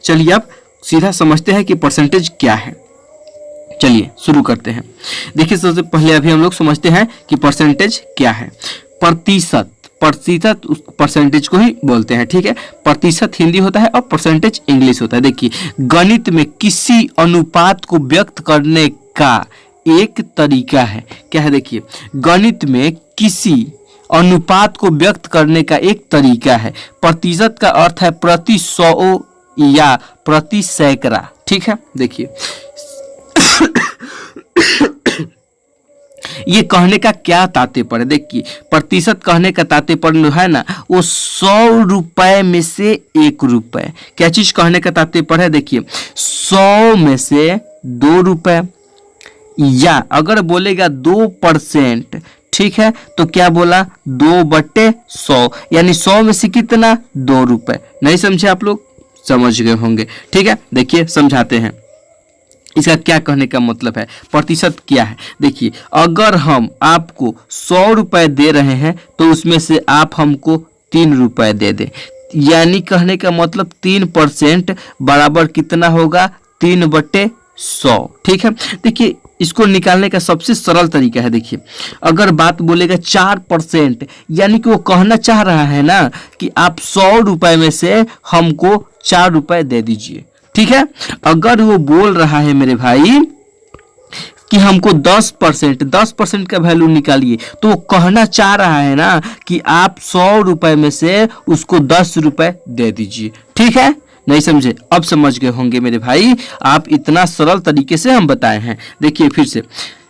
चलिए अब सीधा समझते हैं कि परसेंटेज क्या है। चलिए शुरू करते हैं। देखिए सबसे पहले अभी हम लोग समझते हैं कि परसेंटेज क्या है। प्रतिशत, प्रतिशत परसेंटेज को ही बोलते हैं, ठीक है। प्रतिशत हिंदी होता है और परसेंटेज इंग्लिश होता है। देखिए गणित में किसी अनुपात को व्यक्त करने का एक तरीका है। क्या है? देखिए गणित में किसी अनुपात को व्यक्त करने का एक तरीका है। प्रतिशत का अर्थ है प्रति 100 या प्रति सैकड़ा, ठीक है। देखिए ये कहने का क्या तात्पर्य है? देखिए प्रतिशत कहने का तात्पर्य है ना, वो 100 रुपए में से 1 रुपए। क्या चीज कहने का तात्पर्य है? देखिए 100 में से 2 रुपए, या अगर बोलेगा 2%, ठीक है, तो क्या बोला 2/100, यानी 100 में से कितना 2 रुपए। नहीं समझे आप लोग? समझ गए होंगे, ठीक है। देखिए समझाते हैं इसका क्या कहने का मतलब है। प्रतिशत क्या है? देखिए अगर हम आपको 100 रुपए दे रहे हैं तो उसमें से आप हमको 3 रुपए दे दें, यानी कहने का मतलब 3% बराबर कितना होगा 3/100, ठीक है। देखिए इसको निकालने का सबसे सरल तरीका है। देखिए अगर बात बोलेगा 4%, यानी कि वो कहना चाह रहा है ना कि आप 100 रुपए में से हमको 4 रुपए दे दीजिए, ठीक है। अगर वो बोल रहा है मेरे भाई कि हमको 10% का वैल्यू निकालिए, तो वो कहना चाह रहा है ना कि आप 100 रुपए में से उसको 10 रुपए दे दीजिए, ठीक है। नहीं समझे? अब समझ गए होंगे मेरे भाई, आप इतना सरल तरीके से हम बताए हैं। देखिए फिर से,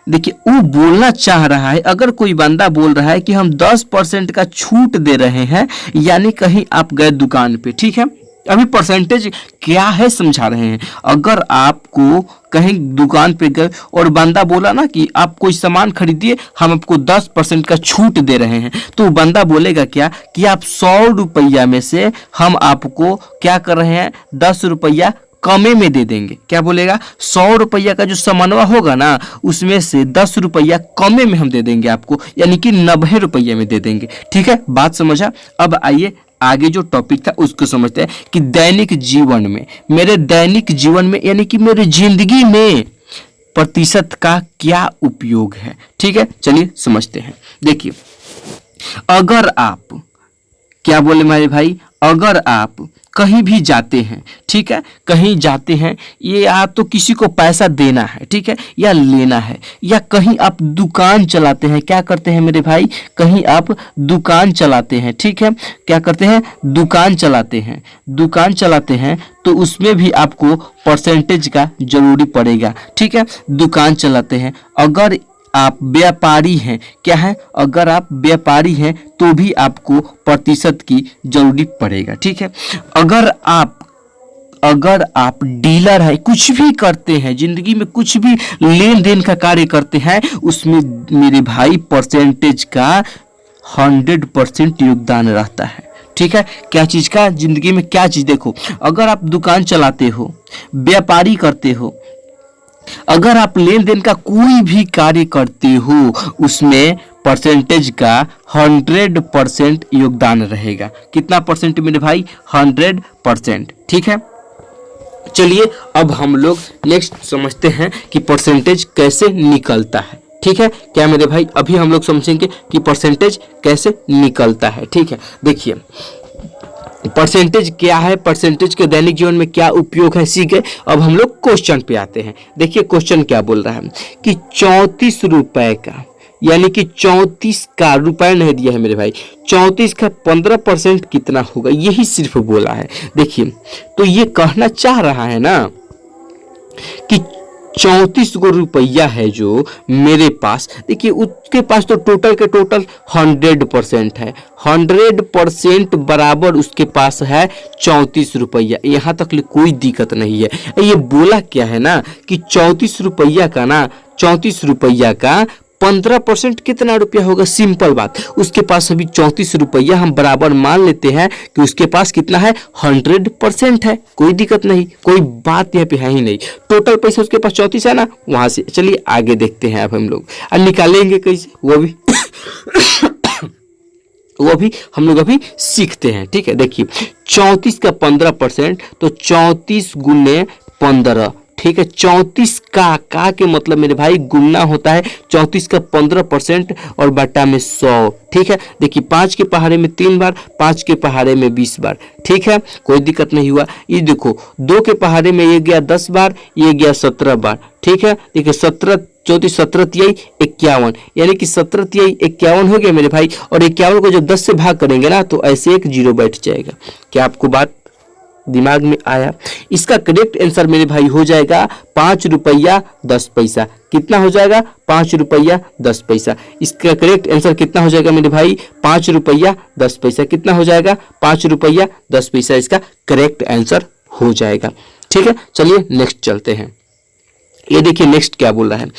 देखिए वो बोलना चाह रहा है, अगर कोई बंदा बोल रहा है कि हम 10% का छूट दे रहे हैं, यानी कहीं आप गए दुकान पे, ठीक है। अभी परसेंटेज क्या है समझा रहे हैं। अगर आपको कहीं दुकान पे गए और बंदा बोला ना कि आप कोई सामान खरीदिए, हम आपको 10% का छूट दे रहे हैं, तो बंदा बोलेगा क्या कि आप 100 रुपया में से हम आपको क्या कर रहे हैं 10 रुपया कमे में दे देंगे। क्या बोलेगा? 100 रुपया का जो सामानवा होगा ना, उसमें से 10 रुपया कमे में हम दे देंगे आपको, यानी कि 90 रुपये में दे देंगे, ठीक है। बात समझा? अब आइए आगे जो टॉपिक था उसको समझते हैं कि दैनिक जीवन में, मेरे दैनिक जीवन में यानी कि मेरे जिंदगी में प्रतिशत का क्या उपयोग है, ठीक है। चलिए समझते हैं। देखिए अगर आप, क्या बोले मेरे भाई, अगर आप कहीं भी जाते हैं, ठीक है, कहीं जाते हैं, ये या तो किसी को पैसा देना है, ठीक है, या लेना है, या कहीं आप दुकान चलाते हैं, क्या करते हैं मेरे भाई, कहीं आप दुकान चलाते हैं, ठीक है, क्या करते हैं दुकान चलाते हैं, दुकान चलाते हैं, तो उसमें भी आपको परसेंटेज का जरूरी पड़ेगा, ठीक है। दुकान चलाते हैं, अगर आप व्यापारी हैं, क्या है, अगर आप व्यापारी हैं तो भी आपको प्रतिशत की जरूरी पड़ेगा, ठीक है। अगर आप डीलर है, कुछ भी करते हैं जिंदगी में, कुछ भी लेन देन का कार्य करते हैं, उसमें मेरे भाई परसेंटेज का 100% योगदान रहता है, ठीक है। क्या चीज का? जिंदगी में क्या चीज? देखो अगर आप दुकान चलाते हो, व्यापारी करते हो, अगर आप लेन देन का कोई भी कार्य करते हो, उसमें परसेंटेज का 100% योगदान रहेगा। कितना परसेंट मेरे भाई? 100%, ठीक है। चलिए अब हम लोग नेक्स्ट समझते हैं कि परसेंटेज कैसे निकलता है, ठीक है। क्या मेरे भाई? अभी हम लोग समझेंगे कि परसेंटेज कैसे निकलता है, ठीक है। देखिए परसेंटेज क्या है, परसेंटेज के दैनिक जीवन में क्या उपयोग है, सीख गए। अब हम लोग क्वेश्चन पे आते हैं। देखिए क्वेश्चन क्या बोल रहा है कि 34 रुपए का, यानी कि 34 का, रुपए नहीं दिया है मेरे भाई, 34 का 15% कितना होगा, यही सिर्फ बोला है। देखिए तो ये कहना चाह रहा है ना कि 34 गो रुपया है जो मेरे पास, देखिए उसके पास तो टोटल के टोटल 100% है, 100% बराबर उसके पास है 34 रुपया। यहाँ तक कोई दिक्कत नहीं है। ये बोला क्या है ना कि 34 रुपया का ना, 34 रुपया का 15% कितना रुपया होगा, सिंपल बात। उसके पास अभी 34 रुपया, हम बराबर मान लेते हैं कि उसके पास कितना है 100% है, कोई दिक्कत नहीं, कोई बात यहाँ पे है ही नहीं। टोटल पैसा उसके पास 34 है ना, वहां से चलिए आगे देखते हैं। अब हम लोग निकालेंगे कैसे वो भी वो अभी हम लोग अभी सीखते हैं। ठीक है, देखिए 34 का 15%, तो 34 गुने 15। ठीक है, 34 का के मतलब मेरे भाई गुना होता है 34 का 15% और बटा में 100। ठीक है, देखिए 5 के पहाड़े में 3 बार, 5 के पहाड़े में 20 बार। ठीक है, कोई दिक्कत नहीं हुआ। ये देखो 2 के पहाड़े में ये गया 10 बार, ये गया 17 बार। ठीक है, देखिए 17 34 17 तिहाई 51, यानी कि 17 तिहाई 51 हो गया मेरे भाई। और 51 को जब 10 से भाग करेंगे ना तो ऐसे एक जीरो बैठ जाएगा। क्या आपको बात दिमाग में आया? इसका करेक्ट आंसर मेरे भाई हो जाएगा 5 रुपया 10 पैसा। कितना हो जाएगा? 5 रुपया 10 पैसा। इसका करेक्ट आंसर कितना हो जाएगा मेरे भाई? 5 रुपया 10 पैसा। कितना हो जाएगा? 5 रुपया 10 पैसा इसका करेक्ट आंसर हो जाएगा। ठीक है, चलिए नेक्स्ट चलते हैं। ये देखिए नेक्स्ट क्या बोल रहा है,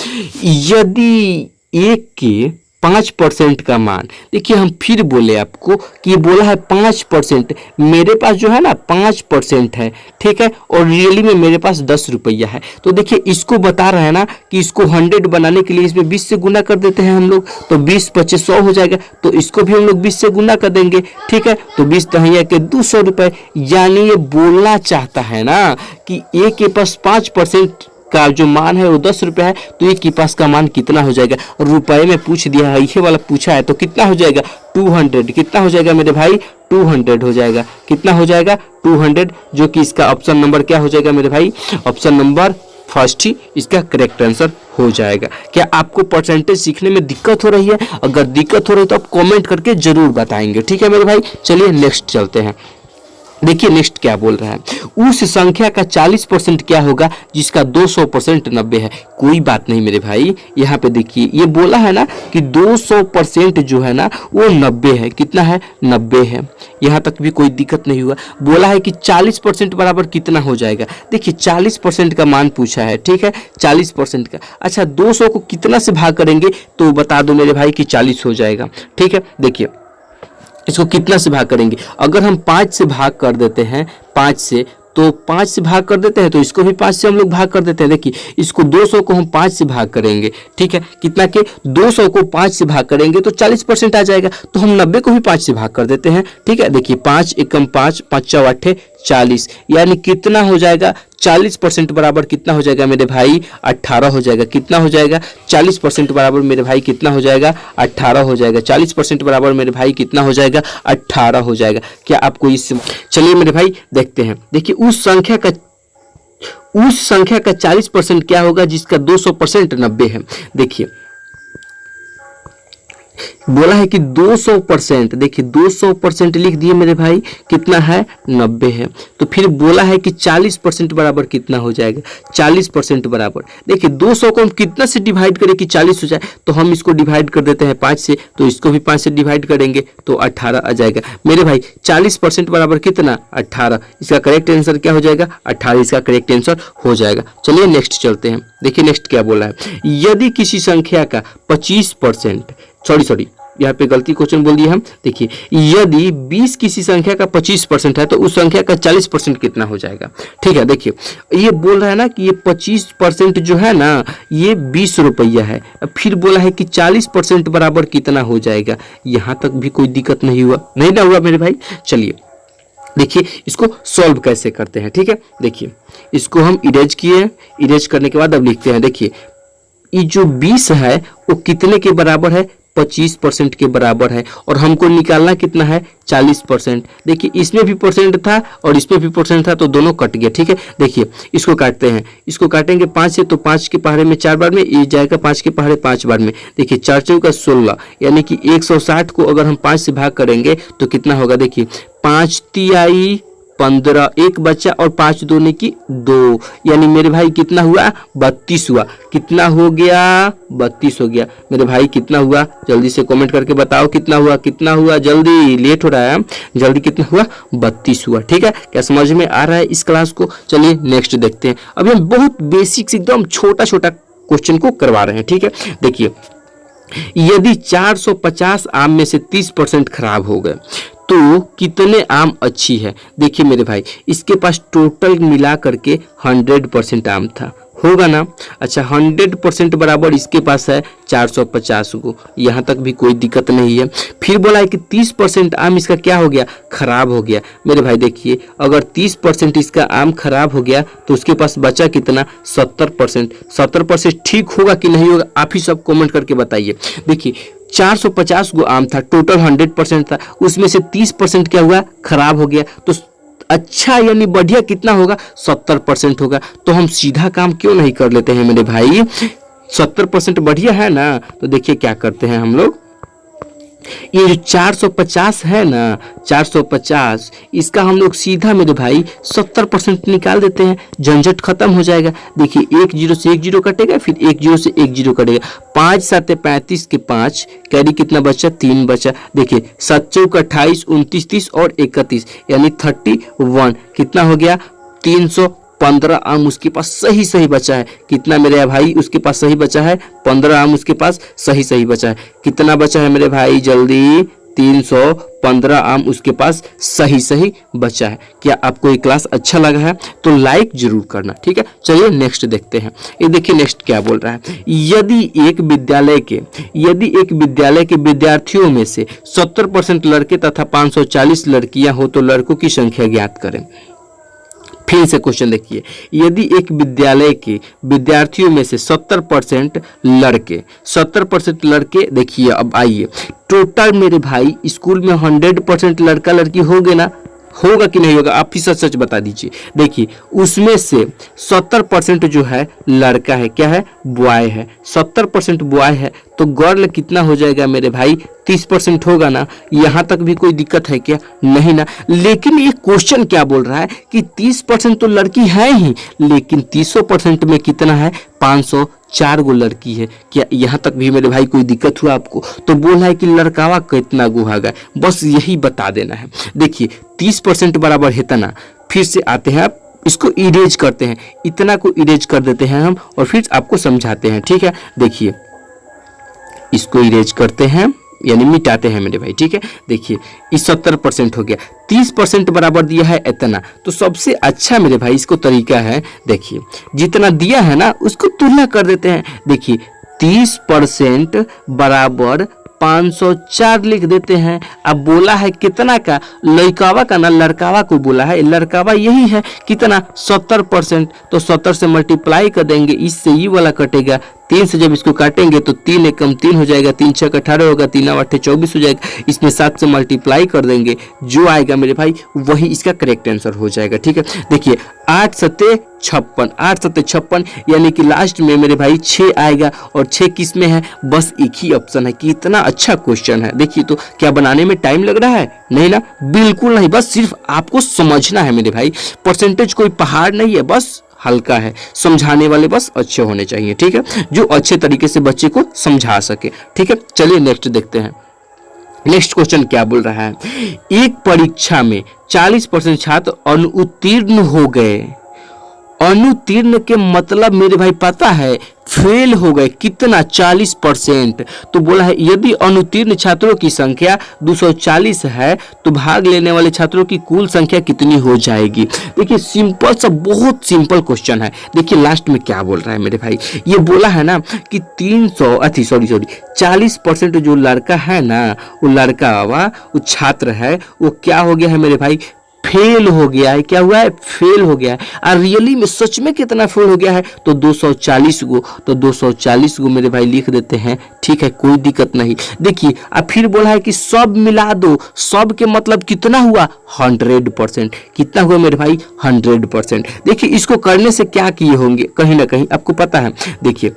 यदि 1 के 5% का मान, देखिए हम फिर बोले आपको कि ये बोला है 5%, मेरे पास जो है ना 5% है। ठीक है, और रियली में मेरे पास 10 रुपया है। तो देखिए इसको बता रहा है ना कि इसको 100 बनाने के लिए इसमें 20 से गुना कर देते हैं हम लोग, तो 20 25 100 हो जाएगा। तो इसको भी हम लोग 20 से गुना कर देंगे। ठीक है, तो 20 दहिया के 200 रुपए। यानी ये बोलना चाहता है ना कि ए के पास 5% का जो मान है वो 10 रुपया है, तो ये के पास का मान कितना हो जाएगा? रुपए में पूछ दिया है, ये वाला पूछा है, तो कितना हो जाएगा? 200। कितना हो जाएगा मेरे भाई? 200 हो जाएगा। कितना हो जाएगा? 200, जो कि इसका ऑप्शन नंबर क्या हो जाएगा मेरे भाई? ऑप्शन नंबर फर्स्ट ही इसका करेक्ट आंसर हो जाएगा। क्या आपको परसेंटेज सीखने में दिक्कत हो रही है? अगर दिक्कत हो रही है तो आप कॉमेंट करके जरूर बताएंगे। ठीक है मेरे भाई, चलिए नेक्स्ट चलते हैं। देखिए नेक्स्ट क्या बोल रहा है, उस संख्या का 40% क्या होगा जिसका 200% 90 है। कोई बात नहीं मेरे भाई, यहाँ पे देखिए ये बोला है ना कि 200% जो है ना वो 90 है। कितना है? 90 है। यहाँ तक भी कोई दिक्कत नहीं हुआ। बोला है कि 40% बराबर कितना हो जाएगा। देखिए 40% का मान पूछा है। ठीक है, 40% का। अच्छा 200 को कितना से भाग करेंगे तो बता दो मेरे भाई कि 40 हो जाएगा। ठीक है, देखिए इसको कितना से भाग करेंगे? अगर हम 5 से भाग कर देते हैं, 5 से, तो 5 से भाग कर देते हैं, तो इसको भी 5 से हम लोग भाग कर देते हैं। देखिए इसको 200 को हम 5 से भाग करेंगे। ठीक है, कितना के? 200 को 5 से भाग करेंगे तो 40% आ जाएगा। तो हम 90 को भी 5 से भाग कर देते हैं। ठीक है, देखिए 5 एकम 5, 5 चौ 8 40, यानी कितना हो जाएगा? 40% बराबर कितना हो जाएगा मेरे भाई? 18 हो जाएगा। कितना हो जाएगा? 40% बराबर मेरे भाई कितना हो जाएगा? 18 हो जाएगा। 40% बराबर मेरे भाई कितना हो जाएगा? 18 हो जाएगा। क्या आपको इस, चलिए मेरे भाई देखते हैं। देखिए उस संख्या का 40% क्या होगा जिसका 200% 90 है। देखिए बोला है कि 200%, देखिए 200% लिख दिए मेरे भाई, कितना है? 90 है। तो फिर बोला है कि 40% बराबर कितना हो जाएगा? 40% बराबर, देखिए 200 को हम कितना से डिवाइड करें कि 40 हो जाए? तो हम इसको डिवाइड कर देते हैं 5 से, तो इसको भी 5 से डिवाइड करेंगे तो 18 आ जाएगा मेरे भाई। 40% बराबर कितना? 18। इसका करेक्ट आंसर क्या हो जाएगा? 18 इसका करेक्ट आंसर हो जाएगा। चलिए नेक्स्ट चलते हैं। देखिए नेक्स्ट क्या बोला है, यदि किसी संख्या का 25%, सॉरी यहाँ पे गलती क्वेश्चन बोल दिया हम। देखिए यदि 20 किसी संख्या का 25% है तो उस संख्या का 40% कितना हो जाएगा? ठीक है, देखिए ये बोल रहा है ना कि ये 25% जो है ना ये 20 रुपया है। फिर बोला है कि 40% बराबर कितना हो जाएगा। यहाँ तक भी कोई दिक्कत नहीं हुआ, नहीं ना हुआ मेरे भाई। चलिए देखिए इसको सॉल्व कैसे करते हैं। ठीक है, देखिए इसको हम इरेज किए, इरेज करने के बाद अब लिखते हैं। देखिए ये जो 20 है वो कितने के बराबर है? 25% के बराबर है। और हमको निकालना कितना है? 40%। देखिए इसमें भी परसेंट था और इसमें भी परसेंट था, तो दोनों कट गया। ठीक है, देखिए इसको काटते हैं। इसको काटेंगे 5 से, तो 5 के पहाड़े में 4 बार में, ये जाएगा 5 के पहाड़े 5 बार में। देखिए 4 चौका 16, यानी कि 160 को अगर हम 5 से भाग करेंगे तो कितना होगा? देखिए 5 तिहाई 15, एक बच्चा और 5 दूनी की 2, यानी मेरे भाई कितना हुआ? 32 हुआ। कितना हो गया? 32 हो गया मेरे भाई। कितना हुआ? जल्दी से कमेंट करके बताओ कितना हुआ, कितना हुआ? जल्दी, लेट हो रहा है, जल्दी कितना हुआ? 32 हुआ। ठीक है, क्या समझ में आ रहा है इस क्लास को? चलिए नेक्स्ट देखते हैं। अभी हम बहुत बेसिक से एकदम छोटा छोटा क्वेश्चन को करवा रहे हैं। ठीक है, देखिए यदि 450 आम में से 30% खराब हो गए तो कितने आम अच्छी है। देखिए मेरे भाई, इसके पास टोटल मिला करके 100% आम था, होगा ना। अच्छा, 100% बराबर इसके पास है 450 को, यहाँ तक भी कोई दिक्कत नहीं है। फिर बोला है कि 30% आम इसका क्या हो गया, खराब हो गया। मेरे भाई देखिए, अगर 30% इसका आम खराब हो गया तो उसके पास बचा कितना, 70%। 70% ठीक होगा कि नहीं होगा, आप ही सब कमेंट करके बताइए। देखिए 450 गो आम था, टोटल 100% था, उसमें से 30% क्या हुआ, खराब हो गया। तो अच्छा यानी बढ़िया कितना होगा, 70% होगा। तो हम सीधा काम क्यों नहीं कर लेते हैं मेरे भाई, 70% बढ़िया है ना। तो देखिए क्या करते हैं हम लोग, ये जो 450 है ना, 450 इसका हम लोग सीधा मेरे भाई 70% निकाल देते हैं, झंझट खत्म हो जाएगा। देखिए 1 0 से 1 0 कटेगा, फिर 1 0 से 1 0 कटेगा। 5 7 35 के 5 कैरी कितना बचा, 3 बचा। देखिए 7 चौक 28 29 30 और 31 यानी 31 कितना हो गया, 315 आम उसके पास सही बचा है। कितना मेरे भाई उसके पास सही बचा है, 15 आम उसके पास सही बचा है। कितना बचा है मेरे भाई जल्दी, 315 आम उसके पास सही बचा है। क्या आपको ये क्लास अच्छा लगा है तो लाइक जरूर करना, ठीक है। चलिए नेक्स्ट देखते हैं। ये देखिए नेक्स्ट क्या बोल रहा है, यदि एक विद्यालय के विद्यार्थियों में से 70% लड़के तथा 540 लड़कियां हो तो लड़कों की संख्या ज्ञात करें। फिर से क्वेश्चन देखिए, यदि एक विद्यालय के विद्यार्थियों में से 70% लड़के, देखिए अब आइए, टोटल मेरे भाई स्कूल में 100% लड़का लड़की होंगे ना, होगा कि नहीं होगा, आप ही सच बता दीजिए। देखिए उसमें से 70% जो है लड़का है, क्या है, बॉय है। 70% बॉय है तो गर्ल कितना हो जाएगा मेरे भाई, 30% होगा ना। यहाँ तक भी कोई दिक्कत है क्या, नहीं ना। लेकिन ये क्वेश्चन क्या बोल रहा है कि 30% तो लड़की है ही, लेकिन 30% में कितना है, 504 गो लड़की है। क्या यहाँ तक भी मेरे भाई कोई दिक्कत हुआ आपको, तो बोला है कि लड़कावा कितना गुहागा, बस यही बता देना है। देखिए 30% बराबर है इतना, फिर से आते हैं आप इसको इरेज करते हैं, इतना को इरेज कर देते हैं हम और फिर आपको समझाते हैं, ठीक है। देखिए इसको इरेज करते हैं यानी मिटाते हैं मेरे भाई, ठीक है। देखिए इस 70% हो गया, 30% बराबर दिया है इतना। तो सबसे अच्छा मेरे भाई इसको तरीका है, देखिए जितना दिया है ना उसको तुलना कर देते हैं। देखिए 30% बराबर 504 लिख देते हैं। अब बोला है कितना का, लड़कावा का ना, लड़कावा को बोला है, लड़कावा यही है कितना, 70%। तो 70 से मल्टीप्लाई कर देंगे, इससे ये वाला कटेगा, 3 से जब इसको काटेंगे तो 3 एकम 3 हो जाएगा, 3 6 18 होगा, 3 9 8 24 हो जाएगा। इसमें 7 से मल्टीप्लाई कर देंगे, जो आएगा मेरे भाई वही इसका करेक्ट आंसर हो जाएगा, ठीक है। देखिए 8 7 56 यानी कि लास्ट में मेरे भाई 6 आएगा, और 6 किस में है, बस एक ही ऑप्शन है। कि इतना अच्छा क्वेश्चन है। देखिए तो क्या बनाने में टाइम लग रहा है, नहीं ना, बिल्कुल नहीं, बस सिर्फ आपको समझना है मेरे भाई। परसेंटेज कोई पहाड़ नहीं है, बस हल्का है, समझाने वाले बस अच्छे होने चाहिए, ठीक है, जो अच्छे तरीके से बच्चे को समझा सके, ठीक है। चलिए नेक्स्ट देखते हैं। नेक्स्ट क्वेश्चन क्या बोल रहा है, एक परीक्षा में 40% छात्र अनुत्तीर्ण हो गए। अनुत्तीर्ण के मतलब मेरे भाई पता है, फेल हो गए, कितना, 40%। तो बोला है यदि अनुत्तीर्ण छात्रों की संख्या 240 है तो भाग लेने वाले छात्रों की कुल संख्या कितनी हो जाएगी। देखिए सिंपल सा, बहुत सिंपल क्वेश्चन है। देखिए लास्ट में क्या बोल रहा है मेरे भाई, ये बोला है ना कि 40% जो लड़का है ना, वो लड़का वो छात्र है, वो क्या हो गया है मेरे भाई, फेल हो गया है। क्या हुआ है, फेल हो गया है। और रियली में सच में कितना फेल हो गया है, तो 240 गो। तो 240 गो मेरे भाई लिख देते हैं, ठीक है, कोई दिक्कत नहीं। देखिए अब फिर बोला है कि सब मिला दो, सब के मतलब कितना हुआ, 100%। कितना हुआ मेरे भाई, 100%। देखिए इसको करने से क्या किए होंगे, कहीं ना कहीं आपको पता है। देखिए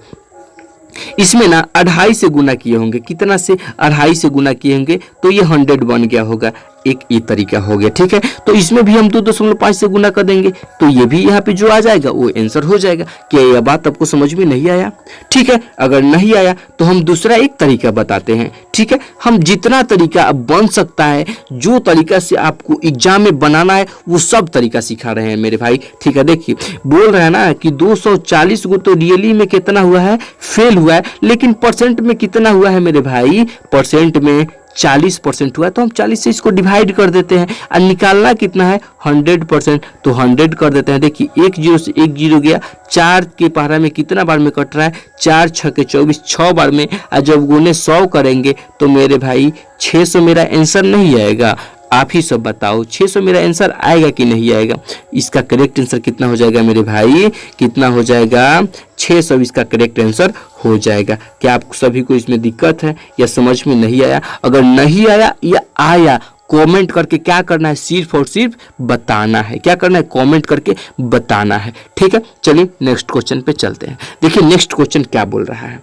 इसमें ना 2.5 से गुना किए होंगे, कितना से, 2.5 से गुना किए होंगे, तो ये 100 बन गया होगा। एक ये तरीका हो गया, ठीक है। तो इसमें भी हम 2.5 से गुना कर देंगे, तो ये भी यहाँ पे जो आ जाएगा वो आंसर हो जाएगा। क्या यह बात आपको समझ में नहीं आया, ठीक है। अगर नहीं आया तो हम दूसरा एक तरीका बताते हैं, ठीक है। हम जितना तरीका बन सकता है, जो तरीका से आपको एग्जाम में बनाना है, वो सब तरीका सिखा रहे हैं मेरे भाई, ठीक है। देखिए बोल रहे हैं ना कि 240 को तो रियली में कितना हुआ है, फेल हुआ है, लेकिन परसेंट में कितना हुआ है मेरे भाई, परसेंट में 40% हुआ, तो हम 40 से इसको डिवाइड कर देते हैं। और निकालना कितना है 100%, तो 100 कर देते हैं। देखिए 1 0 से 1 0 गया, 4 के पहाड़ा में कितना बार में कट रहा है 4 6 के 24, 6 बार में। और जब गुने 100 करेंगे तो मेरे भाई 600 मेरा आंसर नहीं आएगा। आप ही सब बताओ 600 मेरा आंसर आएगा कि नहीं आएगा। इसका करेक्ट आंसर कितना हो जाएगा मेरे भाई, कितना हो जाएगा 600 इसका करेक्ट आंसर हो जाएगा। क्या आप सभी को इसमें दिक्कत है या समझ में नहीं आया? अगर नहीं आया या आया कमेंट करके क्या करना है, सिर्फ और सिर्फ बताना है। क्या करना है, कमेंट करके बताना है। ठीक है, चलिए नेक्स्ट क्वेश्चन पे चलते हैं। देखिए नेक्स्ट क्वेश्चन क्या बोल रहा है,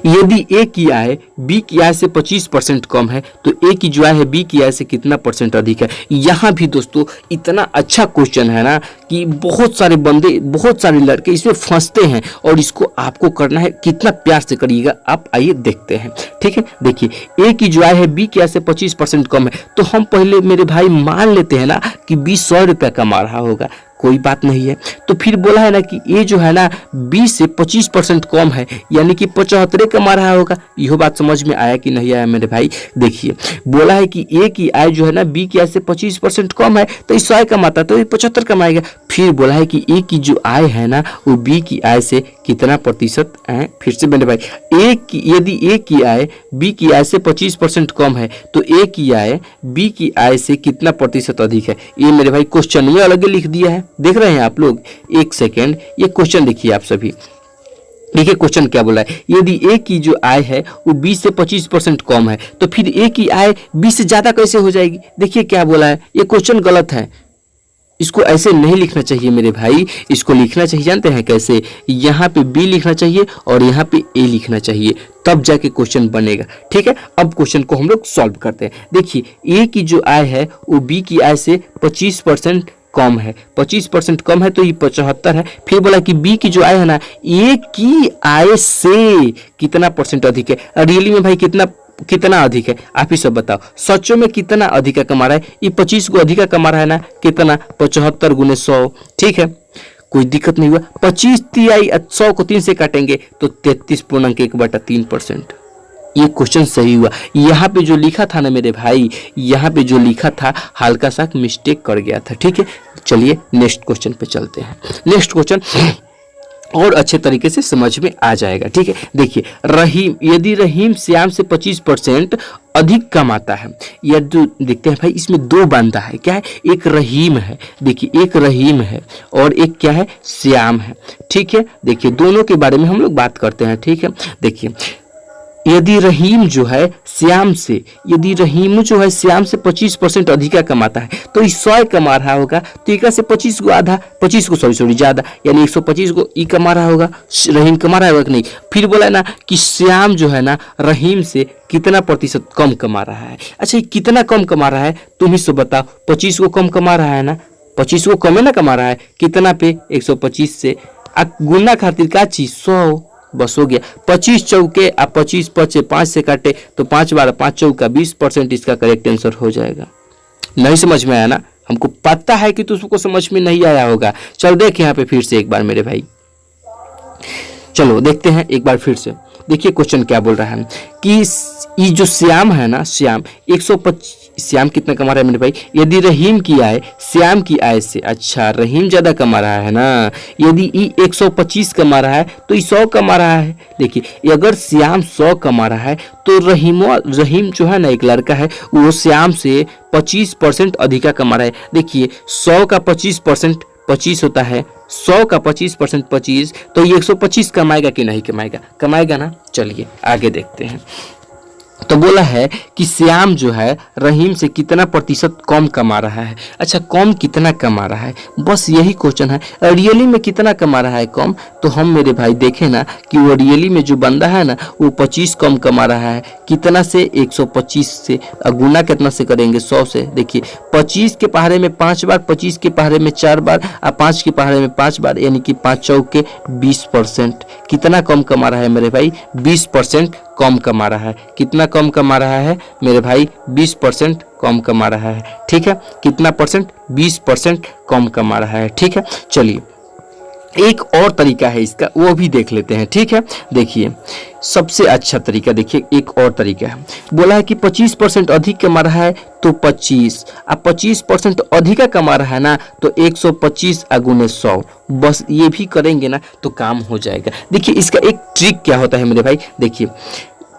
यदि ए की आय बी की आय से 25% कम है तो ए की जो आय है बी की आय से कितना परसेंट अधिक है। यहाँ भी दोस्तों इतना अच्छा क्वेश्चन है ना कि बहुत सारे बंदे, बहुत सारे लड़के इसमें फंसते हैं, और इसको आपको करना है, कितना प्यार से करिएगा आप, आइए देखते हैं। ठीक है, देखिए ए की जो आय है बी की आय से 25% कम है, तो हम पहले मेरे भाई मान लेते हैं ना कि बी 100 रुपया कमा रहा होगा, कोई बात नहीं है। तो फिर बोला है ना कि ये जो है ना 20 से 25% कम है, यानी कि 75 कमा रहा होगा। यह बात समझ में आया कि नहीं आया मेरे भाई? देखिए बोला है कि ए की आय जो है ना बी की आय से 25% कम है, तो ये 100 कमाता तो ये 75 कमाएगा। फिर बोला है कि ए की जो आय है ना वो बी की आय से कितना प्रतिशत है। फिर से मेरे भाई यदि ए की आय बी की आय से 25% कम है तो ए की आय बी की आय से कितना प्रतिशत अधिक है। ये मेरे भाई क्वेश्चन में अलग लिख दिया है, देख रहे हैं आप लोग? एक सेकेंड, ये क्वेश्चन देखिए आप सभी। देखिए क्वेश्चन क्या बोला है, यदि ए की जो आय है वो 20 से 25% कम है तो फिर ए की आय 20 से ज्यादा कैसे हो जाएगी। देखिए क्या बोला है, ये क्वेश्चन गलत है, इसको ऐसे नहीं लिखना चाहिए मेरे भाई। इसको लिखना चाहिए जानते हैं कैसे, यहाँ पे बी लिखना चाहिए और यहाँ पे ए लिखना चाहिए, तब जाके क्वेश्चन बनेगा। ठीक है, अब क्वेश्चन को हम लोग सॉल्व करते हैं। देखिए ए की जो आय है वो बी की आय से 25% कम है, 25% कम है तो ये 75 है। फिर बोला कि बी की जो आय है ना ए की आय से कितना परसेंट अधिक है। रियली में भाई कितना अधिक है, आप ही सब बताओ। सचो में कितना अधिक कमा रहा है, ये 25 को अधिक कमा रहा है ना, कितना 75 गुने 100। ठीक है, कोई दिक्कत नहीं हुआ। 25 तिहाई 100 को 3 से काटेंगे तो 33.1/3%। ये क्वेश्चन सही हुआ। यहाँ पे जो लिखा था ना मेरे भाई, यहाँ पे जो लिखा था हल्का सा मिस्टेक कर गया था। ठीक है, चलिए नेक्स्ट क्वेश्चन पे चलते हैं। नेक्स्ट क्वेश्चन और अच्छे तरीके से समझ में आ जाएगा। ठीक है, देखिए यदि रहीम श्याम से 25% अधिक कमाता है, या जो देखते हैं भाई इसमें दो बंदा है, क्या है, एक रहीम है, देखिए एक रहीम है और एक क्या है, श्याम है। ठीक है, देखिए दोनों के बारे में हम लोग बात करते हैं। ठीक है, देखिए यदि रहीम जो है श्याम से, यदि रहीम जो है श्याम से 25% अधिक कमाता है तो इस 100 कमा रहा होगा, तो एक से 25 को आधा, 25 को सॉरी ज्यादा, यानी 125 को ई कमा रहा होगा, रहीम कमा रहा होगा कि नहीं। फिर बोला ना कि श्याम जो है ना रहीम से कितना प्रतिशत कम कमा रहा है। अच्छा ये कितना कम कमा रहा है तुम ही सब बताओ। 25 को कम कमा रहा है ना, 25 को कम है ना कमा रहा है, कितना पे 125 से गुना खातिर का चीज 100, बस हो गया। 25 चौके आप 25 पचे 5 से काटे तो 5 बार 5 चौका 20%, इसका करेक्ट आंसर हो जाएगा। नहीं समझ में आया ना, हमको पता है कि तुमको समझ में नहीं आया होगा। चल देख यहाँ पे फिर से एक बार मेरे भाई, चलो देखते हैं एक बार फिर से। देखिए क्वेश्चन क्या बोल रहा है कि ये जो श्याम है ना, श्याम 125, श्याम कितना कमा रहा है मेरे भाई, यदि रहीम की आय श्याम की आय से, अच्छा रहीम ज्यादा कमा रहा है ना, यदि ये 125 कमा रहा है तो ये 100 कमा रहा है। देखिए अगर श्याम 100 कमा रहा है तो रहीम जो है ना एक लड़का है, वो श्याम से 25% अधिक कमा रहा है। देखिए 100 का 25% 25 होता है, 100 का 25% 25, तो ये 125 कमाएगा कि नहीं कमाएगा, कमाएगा ना। चलिए आगे देखते हैं। तो बोला है कि श्याम जो है रहीम से कितना प्रतिशत कम कमा रहा है। अच्छा कम कितना कमा रहा है, बस यही क्वेश्चन है। रियली में कितना कमा रहा है कम, तो हम मेरे भाई देखें ना कि वो रियली में जो बंदा है ना वो 25 कम कमा रहा है, कितना से 125 से, गुना कितना से करेंगे 100 से। देखिए 25 के पहाड़े में 5 बार, 25 के पहाड़े में 4 बार और 5 के पहाड़े में 5 बार, यानी कि 5 चौके 20%। कितना कम कमा रहा है मेरे भाई, 20% कम कमा रहा है। कितना कम कमा रहा है मेरे भाई, 20% कम कमा रहा है। ठीक है, कितना परसेंट, 20% कम कमा रहा है। ठीक है, चलिए एक और तरीका है इसका, वो भी देख लेते हैं, ठीक है। देखिए सबसे अच्छा तरीका, देखिए एक और तरीका है, बोला है कि 25% अधिक कमा रहा है तो 25, अब 25% अधिक कमा रहा है ना तो 125 गुने 100, बस ये भी करेंगे ना तो काम हो जाएगा। देखिए इसका एक ट्रिक क्या होता है मेरे भाई, देखिए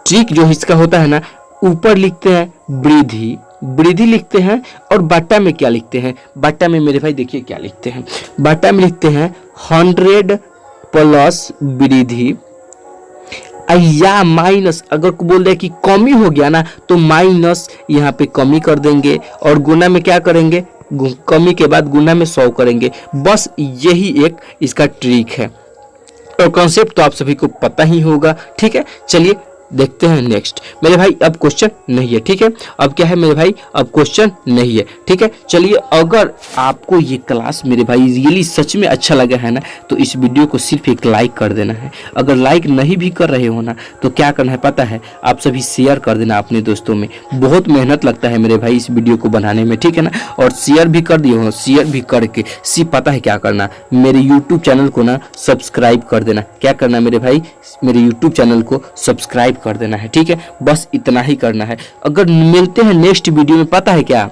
ट्रिक जो इसका होता है ना, ऊपर लिखते हैं वृद्धि, वृद्धि लिखते हैं, और बाटा में क्या लिखते हैं, बाटा में मेरे भाई देखिए क्या लिखते हैं, बाटा में लिखते हैं 100 प्लस वृद्धि, या माइनस, अगर बोल रहे कि कमी हो गया ना तो माइनस यहाँ पे कमी कर देंगे, और गुना में क्या करेंगे, कमी के बाद गुना में 100 करेंगे। बस यही एक इसका ट्रिक है, और कॉन्सेप्ट तो आप सभी को पता ही होगा, ठीक है। चलिए देखते हैं नेक्स्ट मेरे भाई, अब क्वेश्चन नहीं है, ठीक है। अब क्या है मेरे भाई, अब क्वेश्चन नहीं है, ठीक है। चलिए अगर आपको ये क्लास मेरे भाई रियली सच में अच्छा लगा है ना तो इस वीडियो को सिर्फ एक लाइक कर देना है। अगर लाइक नहीं भी कर रहे हो ना तो क्या करना है पता है, आप सभी शेयर कर देना अपने दोस्तों में। बहुत मेहनत लगता है मेरे भाई इस वीडियो को बनाने में, ठीक है ना। और शेयर भी कर दिए हो, शेयर भी करके सिर्फ पता है क्या करना, मेरे यूट्यूब चैनल को ना सब्सक्राइब कर देना। क्या करना मेरे भाई, मेरे यूट्यूब चैनल को सब्सक्राइब कर देना है, ठीक है। बस इतना ही करना है। अगर मिलते हैं नेक्स्ट वीडियो में, पता है क्या,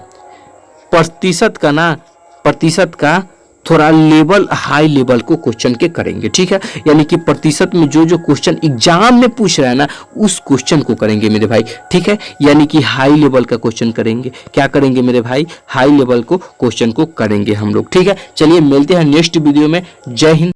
प्रतिशत का थोड़ा लेवल हाई लेवल को क्वेश्चन के करेंगे, ठीक है। यानी कि प्रतिशत में जो जो क्वेश्चन एग्जाम में पूछ रहा है ना उस क्वेश्चन को करेंगे मेरे भाई, ठीक है। यानी कि हाई लेवल का क्वेश्चन करेंगे। क्या करेंगे मेरे भाई, हाई लेवल को क्वेश्चन को करेंगे हम लोग, ठीक है। चलिए मिलते हैं नेक्स्ट वीडियो में। जय हिंद।